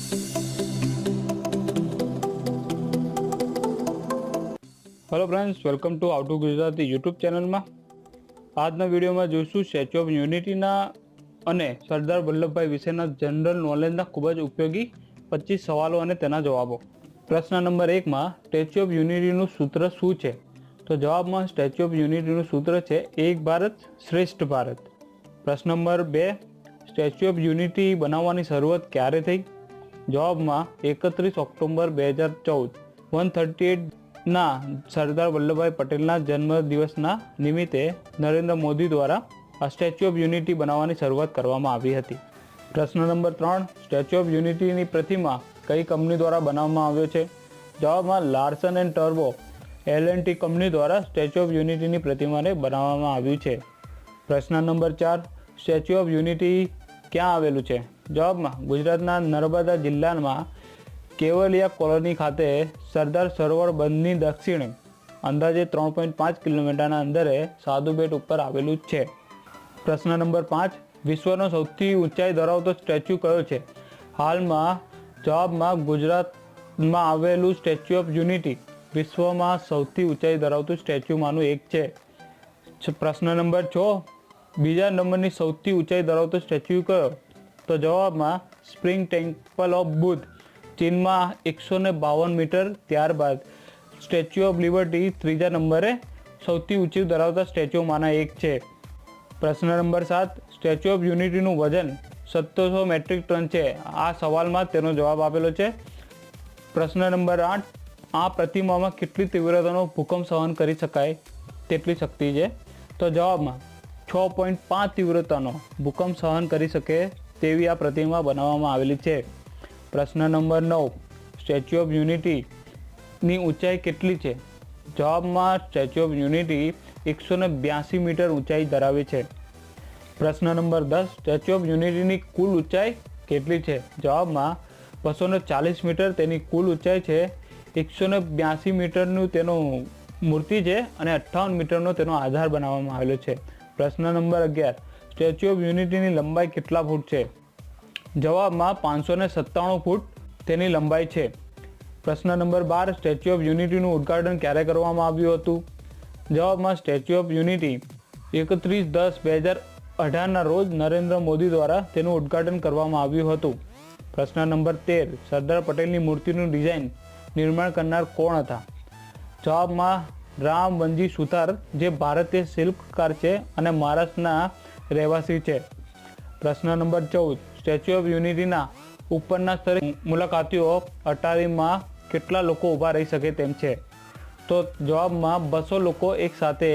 Hello friends, welcome to how to Gujarati YouTube channel में। આજના વિડીયોમાં જોઈશું સ્ટેચ્યુ ઓફ યુનિટીના અને સરદાર વલ્લભભાઈ વિશેના જનરલ નોલેજના ખૂબ જ ઉપયોગી 25 સવાલો અને તેના જવાબો। પ્રશ્ન નંબર 1 માં સ્ટેચ્યુ ઓફ યુનિટીનું સૂત્ર શું છે? તો જવાબમાં સ્ટેચ્યુ ઓફ યુનિટીનું સૂત્ર છે એક ભારત શ્રેષ્ઠ ભારત। પ્રશ્ન નંબર 2 સ્ટેચ્યુ ઓફ યુનિટી બનાવવાની શરૂઆત ક્યારે થઈ? જવાબમાં 31 ઓક્ટોબર 2014 138 ના સરદાર વલ્લભભાઈ પટેલના જન્મદિવસના નિમિત્તે નરેન્દ્ર મોદી દ્વારા આ સ્ટેચ્યુ ઓફ યુનિટી બનાવવાની શરૂઆત કરવામાં આવી હતી। પ્રશ્ન નંબર 3 સ્ટેચ્યુ ઓફ યુનિટીની પ્રતિમા કઈ કંપની દ્વારા બનાવવામાં આવ્યો છે? જવાબમાં Larsen and turbo L&T company દ્વારા સ્ટેચ્યુ ઓફ યુનિટીની પ્રતિમાને બનાવવામાં આવ્યું છે। પ્રશ્ન નંબર 4 સ્ટેચ્યુ ઓફ યુનિટી ક્યાં આવેલું છે? જવાબમાં ગુજરાતના નર્મદા જિલ્લામાં કેવલિયા કોલોની ખાતે સરદાર સરોવર બંધની દક્ષિણે અંદાજે 3.5 કિલોમીટરના અંતરે સાધુ બેટ ઉપર આવેલું છે। પ્રશ્ન નંબર 5 વિશ્વનો સૌથી ઊંચાઈ ધરાવતો સ્ટેચ્યુ કયો છે? હાલમાં જવાબમાં ગુજરાતમાં આવેલું સ્ટેચ્યુ ઓફ યુનિટી વિશ્વમાં સૌથી ઊંચાઈ ધરાવતું સ્ટેચ્યુમાંનું એક છે। પ્રશ્ન નંબર 6 બીજા નંબરની સૌથી ઊંચાઈ ધરાવતો સ્ટેચ્યુ કયો? તો જવાબમાં સ્પ્રિંગ ટેમ્પલ ઓફ બુદ્ધ ચીનમાં 152 મીટર। ત્યારબાદ સ્ટેચ્યુ ઓફ લિબર્ટી ત્રીજા નંબરે સૌથી ઊંચું ધરાવતા સ્ટેચ્યુમાંના એક છે। પ્રશ્ન નંબર 7 સ્ટેચ્યુ ઓફ યુનિટીનું વજન 1700 મેટ્રિક ટન છે। આ સવાલમાં તેનો જવાબ આપેલો છે। પ્રશ્ન નંબર 8 આ પ્રતિમામાં કેટલી તીવ્રતાનો ભૂકંપ સહન કરી શકાય તેટલી શક્તિ છે? તો જવાબમાં 6.5 તીવ્રતાનો ભૂકંપ સહન કરી શકે તેવી આ પ્રતિમા બનાવવામાં આવેલી છે। પ્રશ્ન નંબર 9 સ્ટેચ્યુ ઓફ યુનિટીની ઊંચાઈ કેટલી છે? જવાબમાં સ્ટેચ્યુ ઓફ યુનિટી 182 મીટર ઊંચાઈ ધરાવે છે। પ્રશ્ન નંબર 10 સ્ટેચ્યુ ઓફ યુનિટીની કુલ ઊંચાઈ કેટલી છે? જવાબમાં 240 મીટર તેની કુલ ઊંચાઈ છે। 182 મીટરનું તેનું મૂર્તિ છે અને 58 મીટરનો તેનો આધાર બનાવવામાં આવેલો છે। પ્રશ્ન નંબર 11 સ્ટેચ્યુ ઓફ યુનિટીની લંબાઈ કેટલા ફૂટ છે? જવાબમાં 597 ફૂટ તેની લંબાઈ છે। પ્રશ્ન નંબર 12 સ્ટેચ્યુ ઓફ યુનિટીનું ઉદ્ઘાટન ક્યારે કરવામાં આવ્યું હતું? જવાબમાં સ્ટેચ્યુ ઓફ યુનિટી 31/10/2018ના રોજ નરેન્દ્ર મોદી દ્વારા તેનું ઉદ્ઘાટન કરવામાં આવ્યું હતું। પ્રશ્ન નંબર 13 સરદાર પટેલની મૂર્તિનું ડિઝાઇન નિર્માણ કરનાર કોણ હતા? જવાબમાં રામ વનજી સુથાર જે ભારતીય શિલ્પકાર છે અને મહારાષ્ટ્રના રહેવાસી છે। પ્રશ્ન નંબર 14 સ્ટેચ્યુ ઓફ યુનિટીના ઉપરના સ્તરે મુલાકાતીઓ અટારીમાં કેટલા લોકો ઊભા રહી શકે તેમ છે? તો જવાબમાં 200 લોકો એકસાથે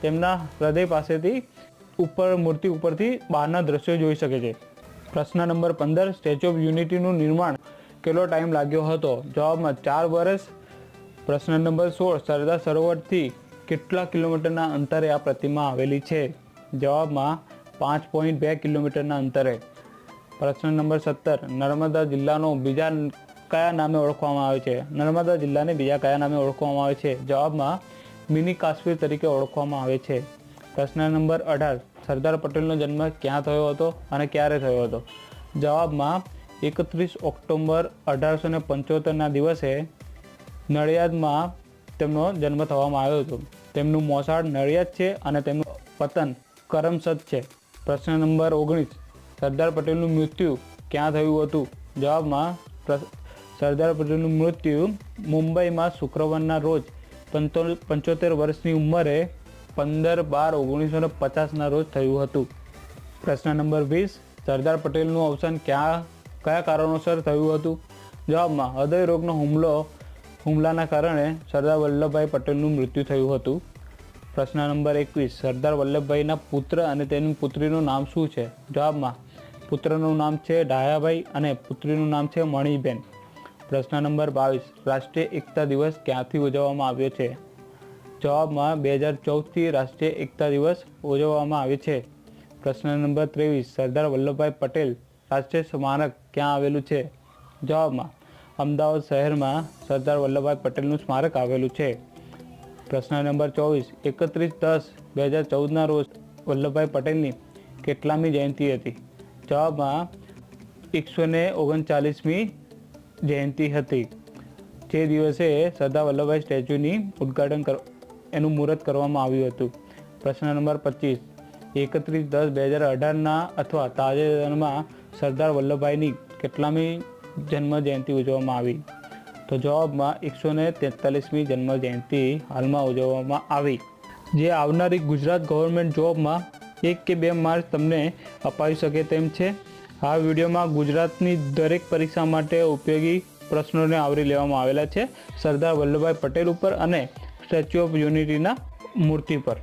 તેમના હૃદય પાસેથી ઉપર મૂર્તિ ઉપરથી બહારના દ્રશ્યો જોઈ શકે છે। પ્રશ્ન નંબર 15 સ્ટેચ્યુ ઓફ યુનિટીનું નિર્માણ કેટલો ટાઈમ લાગ્યો હતો? જવાબમાં 4 વર્ષ। પ્રશ્ન નંબર 16 સરદાર સરોવરથી કેટલા કિલોમીટરના અંતરે આ પ્રતિમા આવેલી છે? જવાબમાં 5.2 કિલોમીટરના અંતરે। પ્રશ્ન નંબર 17 નર્મદા જિલ્લાનો બીજા કયા નામે ઓળખવામાં આવે છે? નર્મદા જિલ્લાને બીજા કયા નામે ઓળખવામાં આવે છે? જવાબમાં મિની કાશ્મીર તરીકે ઓળખવામાં આવે છે। પ્રશ્ન નંબર 18 સરદાર પટેલનો જન્મ ક્યાં થયો હતો અને ક્યારે થયો હતો? જવાબમાં 31 ઓક્ટોબર 1875ના દિવસે નડિયાદમાં તેમનો જન્મ થવામાં આવ્યો હતો। તેમનું મોસાળ નડિયાદ છે અને તેમનું પતન કરમસદ છે। પ્રશ્ન નંબર 19 સરદાર પટેલનું મૃત્યુ ક્યાં થયું હતું? જવાબમાં સરદાર પટેલનું મૃત્યુ મુંબઈમાં શુક્રવારના રોજ 75 વર્ષની ઉંમરે 15/12/1950ના રોજ થયું હતું। પ્રશ્ન નંબર 20 સરદાર પટેલનું અવસાન કયા કારણોસર થયું હતું? જવાબમાં હૃદય રોગનો હુમલાના કારણે સરદાર વલ્લભભાઈ પટેલનું મૃત્યુ થયું હતું। પ્રશ્ન નંબર 21 સરદાર વલ્લભભાઈના પુત્ર અને તેની પુત્રીનું નામ શું છે? જવાબમાં પુત્રનું નામ છે ડાયાભાઈ અને પુત્રીનું નામ છે મણિબેન। પ્રશ્ન નંબર 22 રાષ્ટ્રીય એકતા દિવસ ક્યાંથી ઉજવવામાં આવ્યો છે? જવાબમાં 2014થી રાષ્ટ્રીય એકતા દિવસ ઉજવવામાં આવે છે। પ્રશ્ન નંબર 23 સરદાર વલ્લભભાઈ પટેલ રાષ્ટ્રીય સ્મારક ક્યાં આવેલું છે? જવાબમાં અમદાવાદ શહેરમાં સરદાર વલ્લભભાઈ પટેલનું સ્મારક આવેલું છે। પ્રશ્ન નંબર 24 31/10/2014ના રોજ વલ્લભભાઈ પટેલની કેટલામી જયંતિ હતી? જવાબમાં 139મી જયંતિ હતી. જે દિવસે સરદાર વલ્લભભાઈ સ્ટેચ્યુની એનું મુહૂર્ત કરવામાં આવ્યું હતું. પ્રશ્ન નંબર 25. 31/10/2018 અથવા તાજેતરમાં સરદાર વલ્લભભાઈની કેટલામી જન્મ જયંતિ ઉજવવામાં આવી? તો જવાબમાં 143મી જન્મ જયંતિ હાલમાં ઉજવવામાં આવી. જે આવનારી ગુજરાત ગવર્મેન્ટ જોબમાં 1 કે 2 માર્ક તમને અપાવી શકે તેમ છે. આ વિડીયોમાં ગુજરાતની દરેક પરીક્ષા માટે ઉપયોગી પ્રશ્નોને આવરી લેવામાં આવેલા છે સરદાર વલ્લભભાઈ પટેલ ઉપર અને સ્ટેચ્યુ ઓફ યુનિટીના મૂર્તિ પર.